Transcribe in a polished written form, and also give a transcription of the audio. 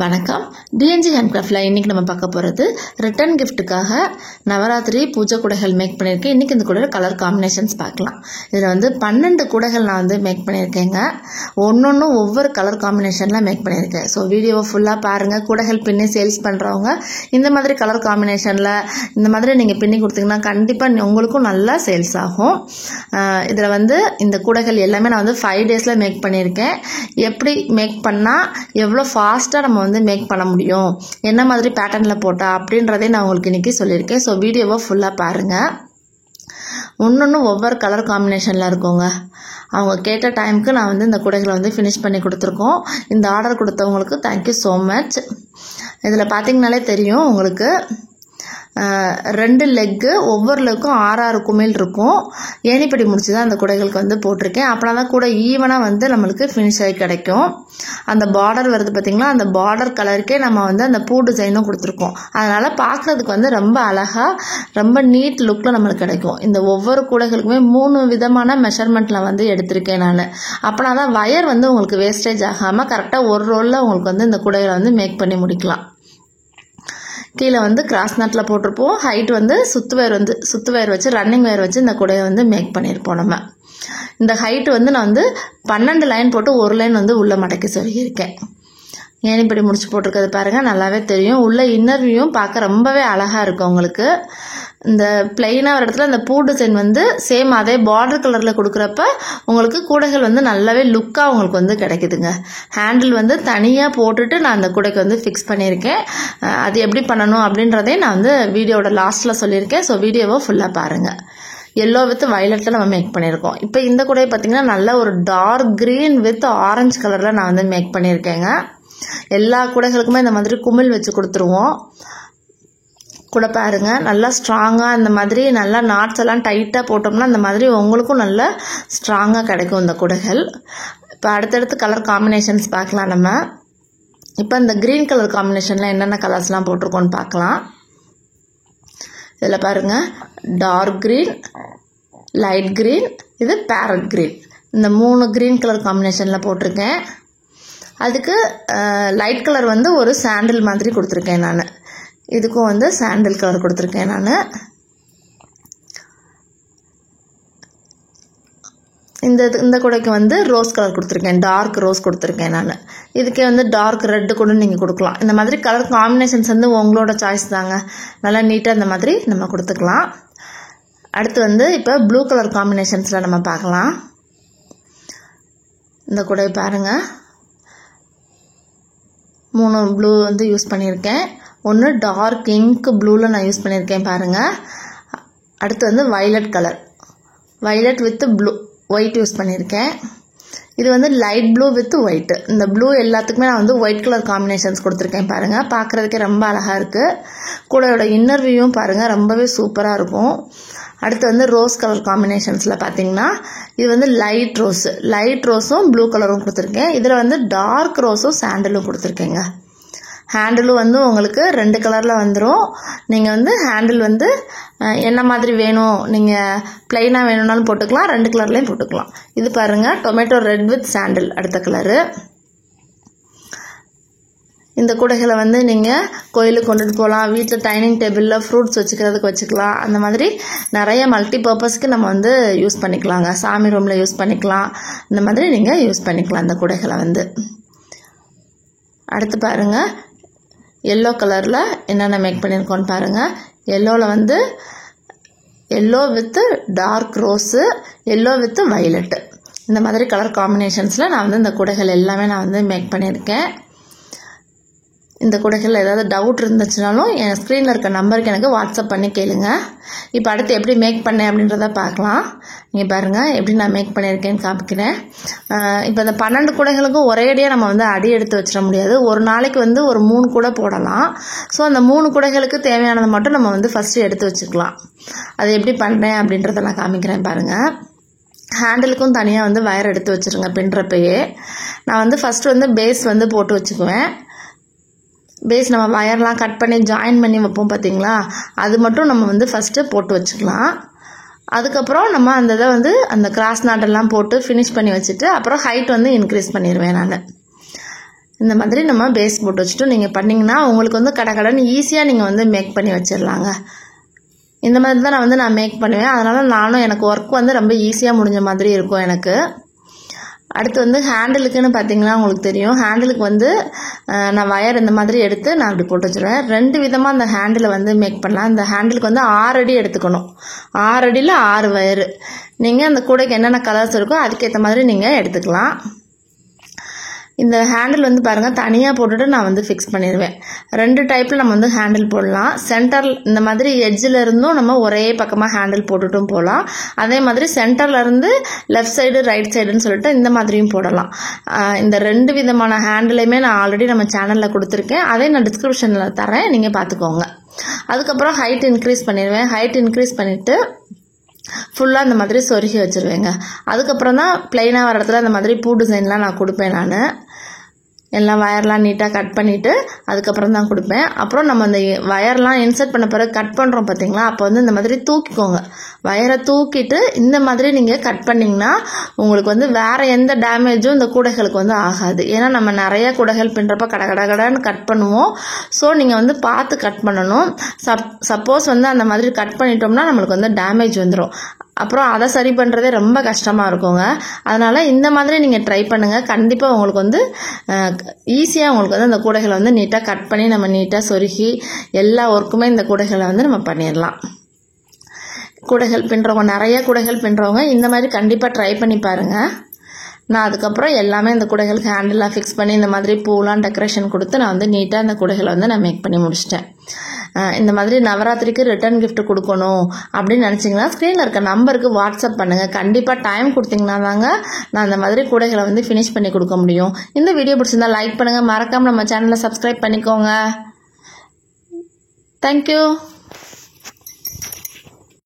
வணக்கம். டிஎன்ஜி ஹேண்ட்கிராஃப்டில் இன்றைக்கி நம்ம பார்க்க போகிறது ரிட்டன் கிஃப்ட்டுக்காக நவராத்திரி பூஜை கூடைகள் மேக் பண்ணியிருக்கேன். இன்றைக்கி இந்த கூடையில் கலர் காம்பினேஷன்ஸ் பார்க்கலாம். இதில் 12 கூடைகள் நான் மேக் பண்ணியிருக்கேங்க. ஒன்று ஒவ்வொரு கலர் காம்பினேஷனில் மேக் பண்ணியிருக்கேன். ஸோ வீடியோவை ஃபுல்லாக பாருங்கள். கூடைகள் பின்னி சேல்ஸ் பண்ணுறவங்க இந்த மாதிரி கலர் காம்பினேஷனில் இந்த மாதிரி நீங்கள் பின்னி கொடுத்தீங்கன்னா கண்டிப்பாக உங்களுக்கும் நல்லா சேல்ஸ் ஆகும். இதில் இந்த கூடைகள் எல்லாமே நான் 5 டேஸில் மேக் பண்ணியிருக்கேன். எப்படி மேக் பண்ணால் எவ்வளோ ஃபாஸ்ட்டாக நம்ம மேக் பண்ண முடியும், என்ன மாதிரி பேட்டர்னில் போட்டால் அப்படின்றதே நான் உங்களுக்கு இன்றைக்கி சொல்லியிருக்கேன். ஸோ வீடியோவை ஃபுல்லாக பாருங்கள். ஒன்று ஒவ்வொரு கலர் காம்பினேஷனில் இருக்குங்க. அவங்க கேட்ட டைமுக்கு நான் இந்த கூடைகளை ஃபினிஷ் பண்ணி கொடுத்துருக்கோம். இந்த ஆர்டர் கொடுத்தவங்களுக்கு தேங்க்யூ ஸோ மச். இதில் பார்த்தீங்கனாலே தெரியும் உங்களுக்கு 2 லெக்கு, ஒவ்வொரு லெக்கும் 6 குமிழ் இருக்கும். ஏணிப்படி முடிச்சு தான் அந்த கூடைகளுக்கு போட்டிருக்கேன். அப்படின்னா தான் கூட ஈவனாக நம்மளுக்கு ஃபினிஷ் ஆகி கிடைக்கும். அந்த பார்டர் வருது பார்த்திங்களா, அந்த பார்டர் கலருக்கே நம்ம அந்த பூ டிசைனும் கொடுத்துருக்கோம். அதனால் பார்க்குறதுக்கு ரொம்ப அழகாக ரொம்ப நீட் லுக்கில் நம்மளுக்கு கிடைக்கும். இந்த ஒவ்வொரு கூடைகளுக்குமே 3 விதமான மெஷர்மெண்ட்டில் எடுத்திருக்கேன் நான். அப்படின்னா தான் வயர் உங்களுக்கு வேஸ்டேஜ் ஆகாமல் கரெக்டாக ஒரு ரோலில் உங்களுக்கு இந்த கூடைகளை மேக் பண்ணி முடிக்கலாம். கீழே கிராஸ் நட்டில் போட்டிருப்போம். ஹைட் சுத்து வயர் வச்சு ரன்னிங் வயர் வச்சு இந்த கூடையை மேக் பண்ணியிருப்போம். நம்ம இந்த ஹைட்டு நான் 12 லைன் போட்டு ஒரு லைன் உள்ள மடக்கி சொல்லியிருக்கேன். ஏணிப்படி முடிச்சு போட்டிருக்கிறது பாருங்கள், நல்லாவே தெரியும். உள்ள இன்னர் வியூவும் பார்க்க ரொம்பவே அழகாக இருக்கும். உங்களுக்கு இந்த பிளெயினாக ஒரு இடத்துல இந்த பூ டிசைன் சேம் அதே பார்டர் கலரில் கொடுக்குறப்ப உங்களுக்கு கூடைகள் நல்லாவே லுக்காக உங்களுக்கு கிடைக்குதுங்க. ஹேண்டில் தனியாக போட்டுட்டு நான் அந்த கூடைக்கு ஃபிக்ஸ் பண்ணியிருக்கேன். அது எப்படி பண்ணணும் அப்படின்றதே நான் வீடியோட லாஸ்ட்டில் சொல்லியிருக்கேன். ஸோ வீடியோவை ஃபுல்லாக பாருங்கள். எல்லோ வித் வயலட்டில் நம்ம மேக் பண்ணியிருக்கோம். இப்போ இந்த கூடையை பார்த்திங்கன்னா நல்ல ஒரு டார்க் க்ரீன் வித் ஆரஞ்சு கலரில் நான் மேக் பண்ணியிருக்கேங்க. எல்லா கூடைகளுக்குமே இந்த மாதிரி குமிழ் வச்சு கொடுத்துருவோம். கூட பாருங்கள், நல்லா ஸ்ட்ராங்காக இந்த மாதிரி நல்லா நாட்ஸ் எல்லாம் டைட்டாக போட்டோம்னா இந்த மாதிரி உங்களுக்கும் நல்லா ஸ்ட்ராங்காக கிடைக்கும் இந்த கூடைகள். இப்போ அடுத்தடுத்து கலர் காம்பினேஷன்ஸ் பார்க்கலாம். நம்ம இப்போ இந்த க்ரீன் கலர் காம்பினேஷனில் என்னென்ன கலர்ஸ்லாம் போட்டிருக்கோன்னு பார்க்கலாம். இதில் பாருங்கள், டார்க் க்ரீன், லைட் க்ரீன், இது பேரட் க்ரீன். இந்த 3 க்ரீன் கலர் காம்பினேஷனில் போட்டிருக்கேன். அதுக்கு லைட் கலர் ஒரு சாண்டில் மாதிரி கொடுத்துருக்கேன் நான். இதுக்கும் சாண்டில் கலர் கொடுத்துருக்கேன் நான். இந்த கூடைக்கு ரோஸ் கலர் கொடுத்துருக்கேன், டார்க் ரோஸ் கொடுத்துருக்கேன் நான். இதுக்கே டார்க் ரெட்டு கூட நீங்கள் கொடுக்கலாம். இந்த மாதிரி கலர் காம்பினேஷன்ஸ் உங்களோட சாய்ஸ் தாங்க. நல்லா நீட்டாக இந்த மாதிரி நம்ம கொடுத்துக்கலாம். அடுத்து இப்போ ப்ளூ கலர் காம்பினேஷன்ஸில் நம்ம பார்க்கலாம். இந்த கூடை பாருங்கள், 3 ப்ளூ யூஸ் பண்ணியிருக்கேன். ஒன்று டார்க் இங்க் ப்ளூவில் நான் யூஸ் பண்ணியிருக்கேன் பாருங்கள். அடுத்து violet colour, violet with blue white use பண்ணியிருக்கேன். இது லைட் ப்ளூ வித் ஒயிட். இந்த ப்ளூ எல்லாத்துக்குமே நான் ஒயிட் கலர் காம்பினேஷன்ஸ் கொடுத்துருக்கேன் பாருங்கள். பார்க்குறதுக்கே ரொம்ப அழகாக இருக்குது. கூடையோட இன்னர் வியூவும் பாருங்கள், ரொம்பவே சூப்பராக இருக்கும். அடுத்து ரோஸ் கலர் காம்பினேஷன்ஸில் பார்த்தீங்கன்னா இது லைட் ரோஸும் ப்ளூ கலரும் கொடுத்துருக்கேன். இதில் டார்க் ரோஸும் சாண்டலும் கொடுத்துருக்கேங்க. ஹேண்டிலும் உங்களுக்கு 2 கலரில் வந்துடும். நீங்கள் ஹேண்டில் என்ன மாதிரி வேணும், நீங்கள் ப்ளைனாக வேணும்னாலும் போட்டுக்கலாம், 2 கலர்லேயும் போட்டுக்கலாம். இது பாருங்கள், டொமேட்டோ ரெட் வித் சாண்டில் அடுத்த கலரு. இந்த கூடைகளை நீங்கள் கோயிலுக்கு கொண்டுட்டு போகலாம், வீட்டில் டைனிங் டேபிளில் ஃப்ரூட்ஸ் வச்சுக்கிறதுக்கு வச்சுக்கலாம். அந்த மாதிரி நிறைய மல்டி பர்பஸ்க்கு நம்ம யூஸ் பண்ணிக்கலாங்க. சாமி ரூமில் யூஸ் பண்ணிக்கலாம். இந்த மாதிரி நீங்கள் யூஸ் பண்ணிக்கலாம் இந்த கூடைகளை அடுத்து பாருங்கள், எல்லோ கலரில் என்னென்ன மேக் பண்ணியிருக்கோன்னு பாருங்கள். எல்லோவில் yellow with dark rose, yellow with violet, இந்த மாதிரி கலர் காம்பினேஷன்ஸில் நான் இந்த கூடைகள் எல்லாமே நான் மேக் பண்ணியிருக்கேன். இந்த கூடைகள் ஏதாவது டவுட் இருந்துச்சுனாலும் என் ஸ்க்ரீனில் இருக்க நம்பருக்கு எனக்கு வாட்ஸ்அப் பண்ணி கேளுங்க. இப்போ அடுத்து எப்படி மேக் பண்ணேன் அப்படின்றத பார்க்கலாம். நீங்கள் பாருங்கள் எப்படி நான் மேக் பண்ணியிருக்கேன்னு காமிக்கிறேன். இப்போ இந்த 12 கூடைகளுக்கும் ஒரேடியாக நம்ம அடி எடுத்து வச்சிட முடியாது. ஒரு நாளைக்கு ஒரு 3 கூடை போடலாம். ஸோ அந்த 3 கூடைகளுக்கு தேவையானதை மட்டும் நம்ம ஃபஸ்ட்டு எடுத்து வச்சுக்கலாம். அது எப்படி பண்ணுறேன் அப்படின்றத நான் காமிக்கிறேன் பாருங்கள். ஹேண்டிலுக்கும் தனியாக வயர் எடுத்து வச்சுருங்க. பின்னுறப்பையே நான் ஃபஸ்ட்டு பேஸ் போட்டு வச்சுக்குவேன். பேஸ் நம்ம வயர்லாம் கட் பண்ணி ஜாயின் பண்ணி வைப்போம் பார்த்தீங்களா, அது மட்டும் நம்ம ஃபஸ்ட்டு போட்டு வச்சுக்கலாம். அதுக்கப்புறம் நம்ம அந்த இதை அந்த கிராஸ் நாட்டெல்லாம் போட்டு ஃபினிஷ் பண்ணி வச்சுட்டு அப்புறம் ஹைட் இன்க்ரீஸ் பண்ணிடுவேன் நான். இந்த மாதிரி நம்ம பேஸ் போட்டு வச்சுட்டு நீங்கள் பண்ணிங்கன்னா உங்களுக்கு வந்து கடகடன்னு ஈஸியாக நீங்கள் வந்து மேக் பண்ணி வச்சிடலாங்க. இந்த மாதிரி தான் நான் மேக் பண்ணுவேன். அதனால் நானும் எனக்கு ஒர்க் வந்து ரொம்ப ஈஸியாக முடிஞ்ச மாதிரி இருக்கும் எனக்கு. அடுத்து வந்து ஹேண்டிலுக்குன்னு பார்த்தீங்கன்னா உங்களுக்கு தெரியும். ஹேண்டிலுக்கு வந்து நான் வயர் இந்த மாதிரி எடுத்து நான் அப்படி போட்டு வச்சுருவேன். 2 விதமாக அந்த ஹேண்டிலை வந்து மேக் பண்ணலாம். இந்த ஹேண்டிலுக்கு வந்து 6 அடி எடுத்துக்கணும். 6 அடியில் 6 வயரு. நீங்கள் அந்த கூடைக்கு என்னென்ன கலர்ஸ் இருக்கோ அதுக்கேற்ற மாதிரி நீங்கள் எடுத்துக்கலாம். இந்த ஹேண்டில் வந்து பாருங்கள் தனியாக போட்டுட்டு நான் வந்து ஃபிக்ஸ் பண்ணிடுவேன். 2 டைப்பில் நம்ம வந்து ஹேண்டில் போடலாம். சென்டர் இந்த மாதிரி எட்ஜில் இருந்தும் நம்ம ஒரே பக்கமாக ஹேண்டில் போட்டுட்டும் போகலாம். அதே மாதிரி சென்டர்லேருந்து லெஃப்ட் சைடு ரைட் சைடுன்னு சொல்லிட்டு இந்த மாதிரியும் போடலாம். இந்த 2 விதமான ஹேண்டிலையுமே நான் ஆல்ரெடி நம்ம சேனலில் கொடுத்துருக்கேன். அதே நான் டிஸ்கிரிப்ஷனில் தரேன், நீங்கள் பார்த்துக்கோங்க. அதுக்கப்புறம் ஹைட் இன்க்ரீஸ் பண்ணிடுவேன். ஹைட் இன்க்ரீஸ் பண்ணிவிட்டு ஃபுல்லாக இந்த மாதிரி சொருகி வச்சுருவேங்க. அதுக்கப்புறம் தான் ப்ளைனாக வர இடத்துல இந்த மாதிரி பூ டிசைன்லாம் நான் கொடுப்பேன். நான் எல்லாம் வயர்லாம் நீட்டாக கட் பண்ணிவிட்டு அதுக்கப்புறம் தான் கொடுப்பேன். அப்புறம் நம்ம அந்த வயர்லாம் இன்சர்ட் பண்ண பிறகு கட் பண்ணுறோம் பார்த்தீங்களா, அப்போ வந்து இந்த மாதிரி தூக்கிக்கோங்க. வயரை தூக்கிட்டு இந்த மாதிரி நீங்கள் கட் பண்ணிங்கன்னா உங்களுக்கு வந்து வேறு எந்த டேமேஜும் இந்த கூடைகளுக்கு வந்து ஆகாது. ஏன்னா நம்ம நிறைய கூடைகள் பின்னுறப்ப கடகடன்னு கட் பண்ணுவோம். ஸோ நீங்கள் வந்து பார்த்து கட் பண்ணணும். சப்போஸ் வந்து அந்த மாதிரி கட் பண்ணிட்டோம்னா நம்மளுக்கு வந்து டேமேஜ் வந்துடும். அப்புறம் அதை சரி பண்ணுறதே ரொம்ப கஷ்டமாக இருக்குங்க. அதனால் இந்த மாதிரி நீங்கள் ட்ரை பண்ணுங்கள். கண்டிப்பாக உங்களுக்கு வந்து ஈஸியாக உங்களுக்கு வந்து அந்த கூடைகளை வந்து நீட்டாக கட் பண்ணி நம்ம நீட்டாக சொருகி எல்லா ஒர்க்குமே இந்த கூடைகளை வந்து நம்ம பண்ணிடலாம். கூடைகள் பின்னுறவங்க, நிறைய கூடைகள் பின்னுறவங்க இந்த மாதிரி கண்டிப்பாக ட்ரை பண்ணி பாருங்கள். நான் அதுக்கப்புறம் எல்லாமே இந்த கூடைகளுக்கு ஹேண்டில்லாம் ஃபிக்ஸ் பண்ணி இந்த மாதிரி பூலாம் டெக்கரேஷன் கொடுத்து நான் வந்து நீட்டாக இந்த கூடைகளை வந்து நான் மேக் பண்ணி முடிச்சிட்டேன். இந்த மாதிரி நவராத்திரிக்கு ரிட்டர்ன் கிஃப்ட் கொடுக்கணும் அப்படின்னு நினச்சிங்கன்னா ஸ்க்ரீனில் இருக்க நம்பருக்கு வாட்ஸ்அப் பண்ணுங்கள். கண்டிப்பாக டைம் கொடுத்தீங்கன்னா தாங்க நான் அந்த மாதிரி கூடைகளை வந்து ஃபினிஷ் பண்ணி கொடுக்க முடியும். இந்த வீடியோ பிடிச்சிருந்தா லைக் பண்ணுங்கள். மறக்காமல் நம்ம சேனலை சப்ஸ்கிரைப் பண்ணிக்கோங்க. தேங்க்யூ.